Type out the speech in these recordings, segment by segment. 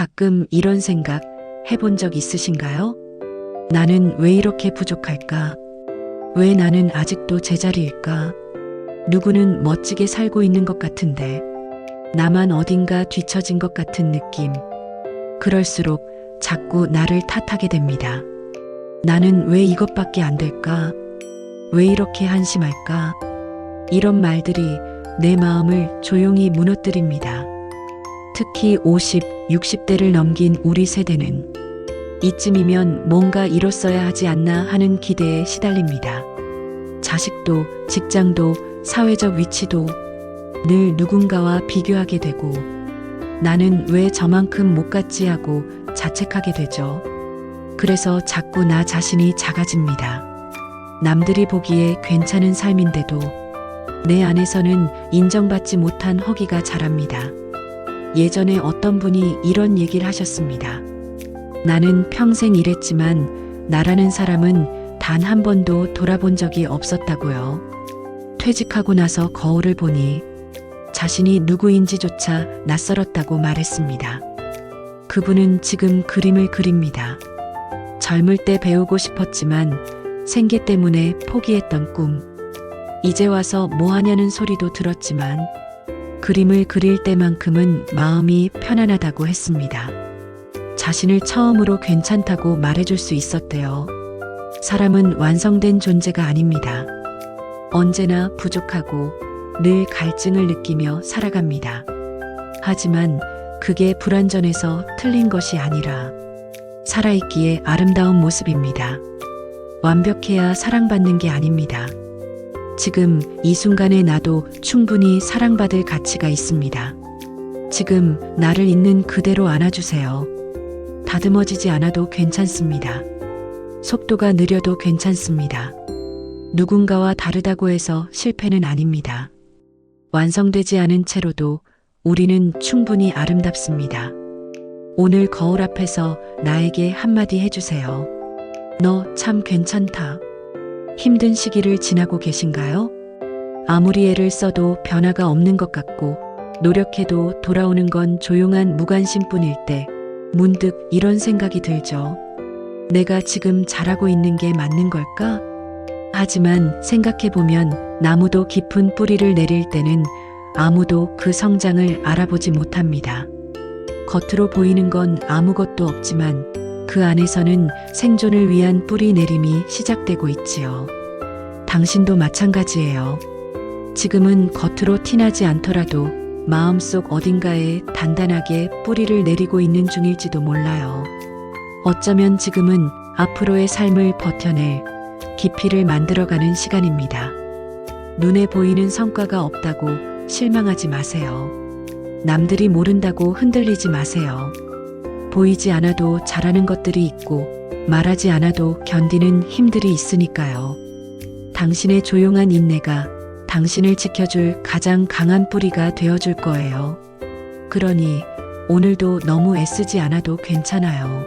가끔 이런 생각 해본 적 있으신가요? 나는 왜 이렇게 부족할까? 왜 나는 아직도 제자리일까? 누구는 멋지게 살고 있는 것 같은데 나만 어딘가 뒤처진 것 같은 느낌. 그럴수록 자꾸 나를 탓하게 됩니다. 나는 왜 이것밖에 안 될까? 왜 이렇게 한심할까? 이런 말들이 내 마음을 조용히 무너뜨립니다. 특히 50, 60대를 넘긴 우리 세대는 이쯤이면 뭔가 이뤘어야 하지 않나 하는 기대에 시달립니다. 자식도, 직장도, 사회적 위치도 늘 누군가와 비교하게 되고 나는 왜 저만큼 못 갔지 하고 자책하게 되죠. 그래서 자꾸 나 자신이 작아집니다. 남들이 보기에 괜찮은 삶인데도 내 안에서는 인정받지 못한 허기가 자랍니다. 예전에 어떤 분이 이런 얘기를 하셨습니다. 나는 평생 일했지만 나라는 사람은 단 한 번도 돌아본 적이 없었다고요. 퇴직하고 나서 거울을 보니 자신이 누구인지조차 낯설었다고 말했습니다. 그분은 지금 그림을 그립니다. 젊을 때 배우고 싶었지만 생계 때문에 포기했던 꿈. 이제 와서 뭐 하냐는 소리도 들었지만 그림을 그릴 때만큼은 마음이 편안하다고 했습니다. 자신을 처음으로 괜찮다고 말해줄 수 있었대요. 사람은 완성된 존재가 아닙니다. 언제나 부족하고 늘 갈증을 느끼며 살아갑니다. 하지만 그게 불완전해서 틀린 것이 아니라 살아있기에 아름다운 모습입니다. 완벽해야 사랑받는 게 아닙니다. 지금 이 순간에 나도 충분히 사랑받을 가치가 있습니다. 지금 나를 있는 그대로 안아주세요. 다듬어지지 않아도 괜찮습니다. 속도가 느려도 괜찮습니다. 누군가와 다르다고 해서 실패는 아닙니다. 완성되지 않은 채로도 우리는 충분히 아름답습니다. 오늘 거울 앞에서 나에게 한마디 해주세요. 너 참 괜찮다. 힘든 시기를 지나고 계신가요? 아무리 애를 써도 변화가 없는 것 같고 노력해도 돌아오는 건 조용한 무관심뿐일 때 문득 이런 생각이 들죠. 내가 지금 잘하고 있는 게 맞는 걸까? 하지만 생각해보면 나무도 깊은 뿌리를 내릴 때는 아무도 그 성장을 알아보지 못합니다. 겉으로 보이는 건 아무것도 없지만 그 안에서는 생존을 위한 뿌리 내림이 시작되고 있지요. 당신도 마찬가지예요. 지금은 겉으로 티나지 않더라도 마음속 어딘가에 단단하게 뿌리를 내리고 있는 중일지도 몰라요. 어쩌면 지금은 앞으로의 삶을 버텨낼 깊이를 만들어가는 시간입니다. 눈에 보이는 성과가 없다고 실망하지 마세요. 남들이 모른다고 흔들리지 마세요. 보이지 않아도 잘하는 것들이 있고 말하지 않아도 견디는 힘들이 있으니까요. 당신의 조용한 인내가 당신을 지켜줄 가장 강한 뿌리가 되어줄 거예요. 그러니 오늘도 너무 애쓰지 않아도 괜찮아요.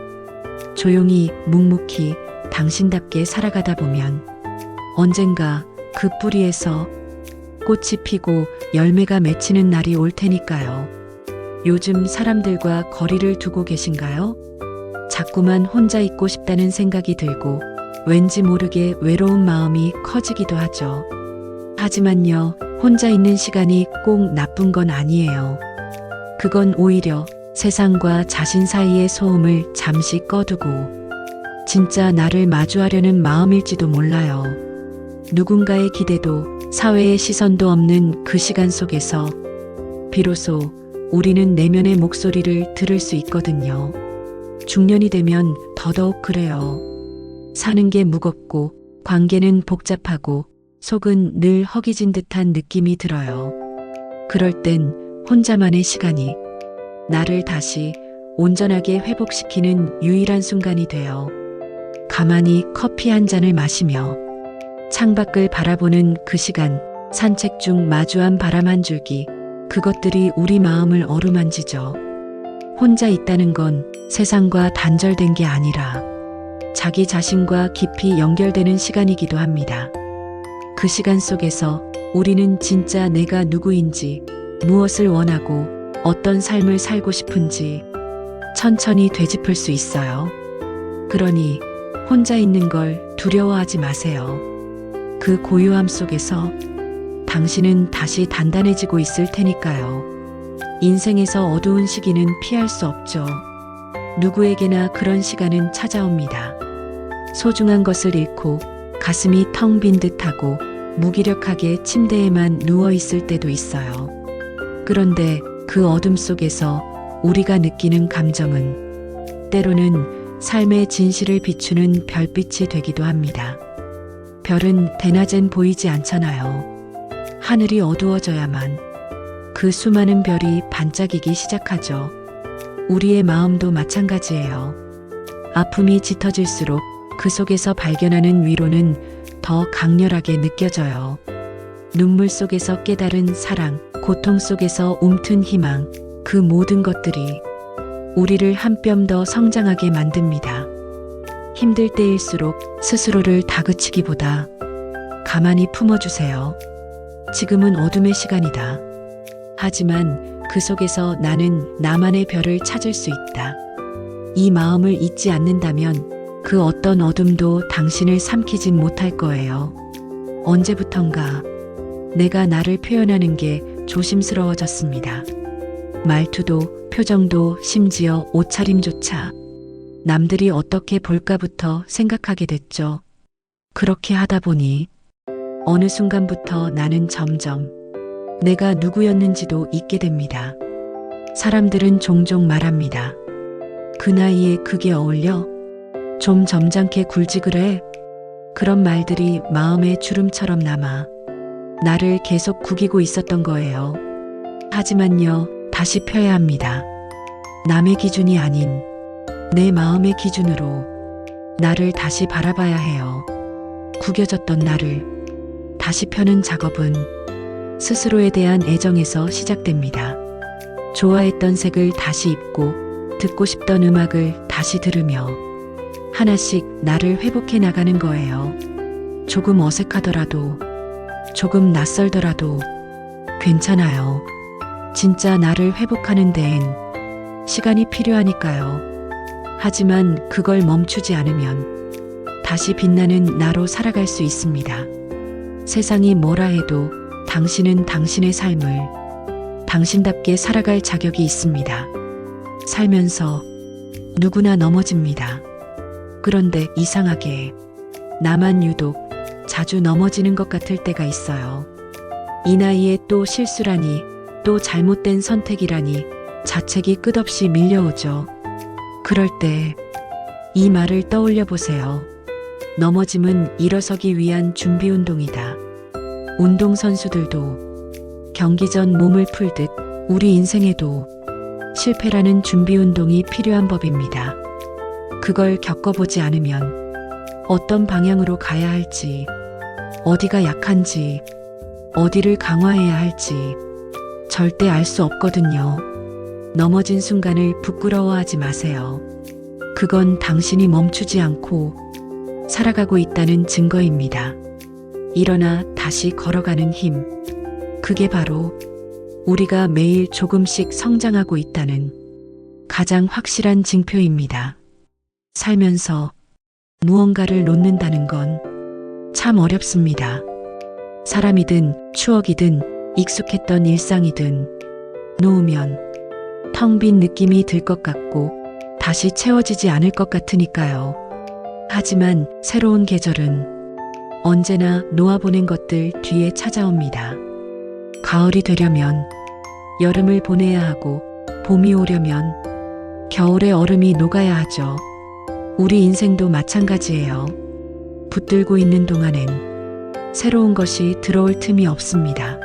조용히 묵묵히 당신답게 살아가다 보면 언젠가 그 뿌리에서 꽃이 피고 열매가 맺히는 날이 올 테니까요. 요즘 사람들과 거리를 두고 계신가요? 자꾸만 혼자 있고 싶다는 생각이 들고 왠지 모르게 외로운 마음이 커지기도 하죠. 하지만요, 혼자 있는 시간이 꼭 나쁜 건 아니에요. 그건 오히려 세상과 자신 사이의 소음을 잠시 꺼두고 진짜 나를 마주하려는 마음일지도 몰라요. 누군가의 기대도 사회의 시선도 없는 그 시간 속에서 비로소 우리는 내면의 목소리를 들을 수 있거든요. 중년이 되면 더더욱 그래요. 사는 게 무겁고 관계는 복잡하고 속은 늘 허기진 듯한 느낌이 들어요. 그럴 땐 혼자만의 시간이 나를 다시 온전하게 회복시키는 유일한 순간이 돼요. 가만히 커피 한 잔을 마시며 창밖을 바라보는 그 시간, 산책 중 마주한 바람 한 줄기, 그것들이 우리 마음을 어루만지죠. 혼자 있다는 건 세상과 단절된 게 아니라 자기 자신과 깊이 연결되는 시간이기도 합니다. 그 시간 속에서 우리는 진짜 내가 누구인지, 무엇을 원하고 어떤 삶을 살고 싶은지 천천히 되짚을 수 있어요. 그러니 혼자 있는 걸 두려워하지 마세요. 그 고요함 속에서 당신은 다시 단단해지고 있을 테니까요. 인생에서 어두운 시기는 피할 수 없죠. 누구에게나 그런 시간은 찾아옵니다. 소중한 것을 잃고 가슴이 텅 빈 듯하고 무기력하게 침대에만 누워 있을 때도 있어요. 그런데 그 어둠 속에서 우리가 느끼는 감정은 때로는 삶의 진실을 비추는 별빛이 되기도 합니다. 별은 대낮엔 보이지 않잖아요. 하늘이 어두워져야만 그 수많은 별이 반짝이기 시작하죠. 우리의 마음도 마찬가지예요. 아픔이 짙어질수록 그 속에서 발견하는 위로는 더 강렬하게 느껴져요. 눈물 속에서 깨달은 사랑, 고통 속에서 움튼 희망, 그 모든 것들이 우리를 한 뼘 더 성장하게 만듭니다. 힘들 때일수록 스스로를 다그치기보다 가만히 품어주세요. 지금은 어둠의 시간이다. 하지만 그 속에서 나는 나만의 별을 찾을 수 있다. 이 마음을 잊지 않는다면 그 어떤 어둠도 당신을 삼키진 못할 거예요. 언제부턴가 내가 나를 표현하는 게 조심스러워졌습니다. 말투도, 표정도, 심지어 옷차림조차 남들이 어떻게 볼까부터 생각하게 됐죠. 그렇게 하다 보니 어느 순간부터 나는 점점 내가 누구였는지도 잊게 됩니다. 사람들은 종종 말합니다. 그 나이에 그게 어울려? 좀 점잖게 굴지 그래? 그런 말들이 마음에 주름처럼 남아 나를 계속 구기고 있었던 거예요. 하지만요, 다시 펴야 합니다. 남의 기준이 아닌 내 마음의 기준으로 나를 다시 바라봐야 해요. 구겨졌던 나를 다시 펴는 작업은 스스로에 대한 애정에서 시작됩니다. 좋아했던 색을 다시 입고 듣고 싶던 음악을 다시 들으며 하나씩 나를 회복해 나가는 거예요. 조금 어색하더라도, 조금 낯설더라도 괜찮아요. 진짜 나를 회복하는 데엔 시간이 필요하니까요. 하지만 그걸 멈추지 않으면 다시 빛나는 나로 살아갈 수 있습니다. 세상이 뭐라 해도 당신은 당신의 삶을 당신답게 살아갈 자격이 있습니다. 살면서 누구나 넘어집니다. 그런데 이상하게 나만 유독 자주 넘어지는 것 같을 때가 있어요. 이 나이에 또 실수라니, 또 잘못된 선택이라니 자책이 끝없이 밀려오죠. 그럴 때 이 말을 떠올려 보세요. 넘어짐은 일어서기 위한 준비 운동이다. 운동선수들도 경기 전 몸을 풀듯 우리 인생에도 실패라는 준비 운동이 필요한 법입니다. 그걸 겪어보지 않으면 어떤 방향으로 가야 할지, 어디가 약한지, 어디를 강화해야 할지 절대 알 수 없거든요. 넘어진 순간을 부끄러워하지 마세요. 그건 당신이 멈추지 않고 살아가고 있다는 증거입니다. 일어나 다시 걸어가는 힘. 그게 바로 우리가 매일 조금씩 성장하고 있다는 가장 확실한 징표입니다. 살면서 무언가를 놓는다는 건 참 어렵습니다. 사람이든 추억이든 익숙했던 일상이든 놓으면 텅 빈 느낌이 들 것 같고 다시 채워지지 않을 것 같으니까요. 하지만 새로운 계절은 언제나 놓아보낸 것들 뒤에 찾아옵니다. 가을이 되려면 여름을 보내야 하고 봄이 오려면 겨울의 얼음이 녹아야 하죠. 우리 인생도 마찬가지예요. 붙들고 있는 동안엔 새로운 것이 들어올 틈이 없습니다.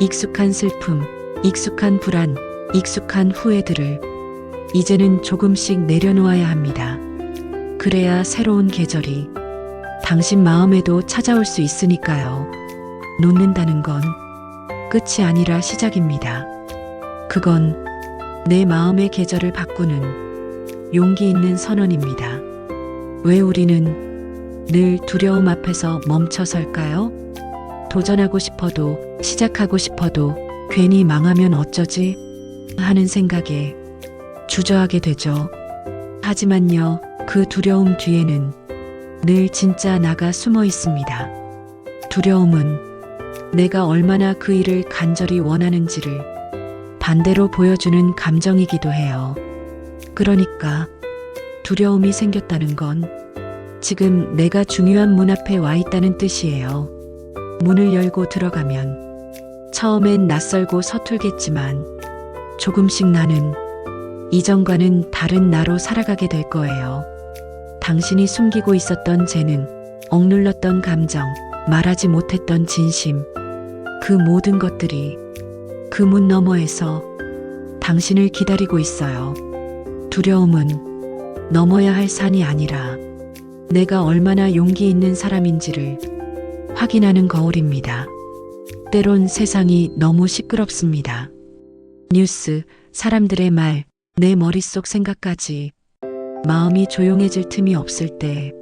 익숙한 슬픔, 익숙한 불안, 익숙한 후회들을 이제는 조금씩 내려놓아야 합니다. 그래야 새로운 계절이 당신 마음에도 찾아올 수 있으니까요. 놓는다는 건 끝이 아니라 시작입니다. 그건 내 마음의 계절을 바꾸는 용기 있는 선언입니다. 왜 우리는 늘 두려움 앞에서 멈춰설까요? 도전하고 싶어도, 시작하고 싶어도 괜히 망하면 어쩌지? 하는 생각에 주저하게 되죠. 하지만요, 그 두려움 뒤에는 늘 진짜 나가 숨어 있습니다. 두려움은 내가 얼마나 그 일을 간절히 원하는지를 반대로 보여주는 감정이기도 해요. 그러니까 두려움이 생겼다는 건 지금 내가 중요한 문 앞에 와 있다는 뜻이에요. 문을 열고 들어가면 처음엔 낯설고 서툴겠지만 조금씩 나는 이전과는 다른 나로 살아가게 될 거예요. 당신이 숨기고 있었던 재능, 억눌렀던 감정, 말하지 못했던 진심, 그 모든 것들이 그 문 너머에서 당신을 기다리고 있어요. 두려움은 넘어야 할 산이 아니라 내가 얼마나 용기 있는 사람인지를 확인하는 거울입니다. 때론 세상이 너무 시끄럽습니다. 뉴스, 사람들의 말, 내 머릿속 생각까지 마음이 조용해질 틈이 없을 때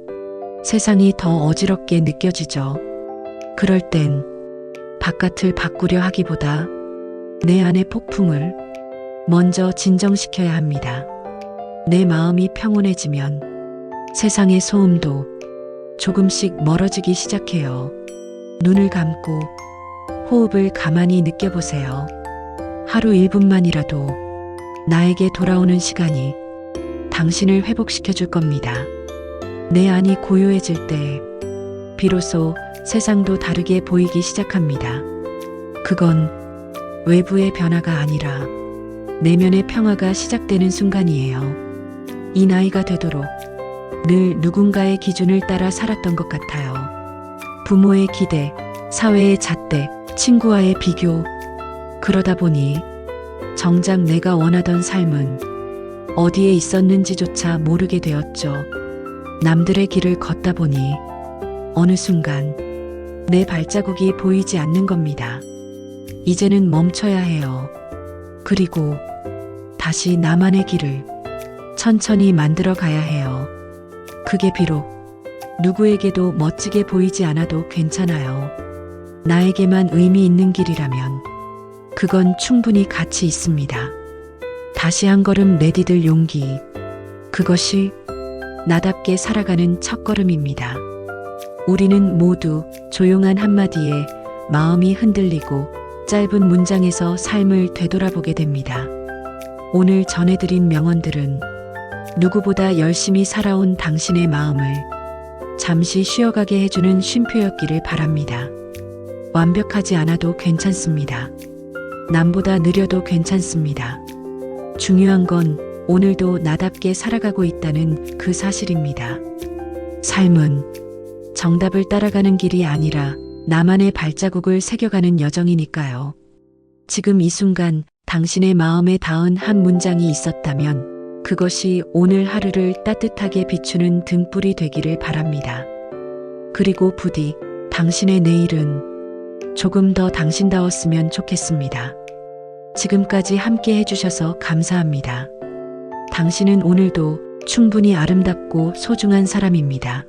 세상이 더 어지럽게 느껴지죠. 그럴 땐 바깥을 바꾸려 하기보다 내 안의 폭풍을 먼저 진정시켜야 합니다. 내 마음이 평온해지면 세상의 소음도 조금씩 멀어지기 시작해요. 눈을 감고 호흡을 가만히 느껴보세요. 하루 1분만이라도 나에게 돌아오는 시간이 당신을 회복시켜 줄 겁니다. 내 안이 고요해질 때 비로소 세상도 다르게 보이기 시작합니다. 그건 외부의 변화가 아니라 내면의 평화가 시작되는 순간이에요. 이 나이가 되도록 늘 누군가의 기준을 따라 살았던 것 같아요. 부모의 기대, 사회의 잣대, 친구와의 비교. 그러다 보니 정작 내가 원하던 삶은 어디에 있었는지조차 모르게 되었죠. 남들의 길을 걷다 보니 어느 순간 내 발자국이 보이지 않는 겁니다. 이제는 멈춰야 해요. 그리고 다시 나만의 길을 천천히 만들어 가야 해요. 그게 비록 누구에게도 멋지게 보이지 않아도 괜찮아요. 나에게만 의미 있는 길이라면 그건 충분히 가치 있습니다. 다시 한 걸음 내디딜 용기. 그것이 나답게 살아가는 첫걸음입니다. 우리는 모두 조용한 한마디에 마음이 흔들리고 짧은 문장에서 삶을 되돌아보게 됩니다. 오늘 전해드린 명언들은 누구보다 열심히 살아온 당신의 마음을 잠시 쉬어가게 해주는 쉼표였기를 바랍니다. 완벽하지 않아도 괜찮습니다. 남보다 느려도 괜찮습니다. 중요한 건 오늘도 나답게 살아가고 있다는 그 사실입니다. 삶은 정답을 따라가는 길이 아니라 나만의 발자국을 새겨가는 여정이니까요. 지금 이 순간 당신의 마음에 닿은 한 문장이 있었다면 그것이 오늘 하루를 따뜻하게 비추는 등불이 되기를 바랍니다. 그리고 부디 당신의 내일은 조금 더 당신다웠으면 좋겠습니다. 지금까지 함께 해주셔서 감사합니다. 당신은 오늘도 충분히 아름답고 소중한 사람입니다.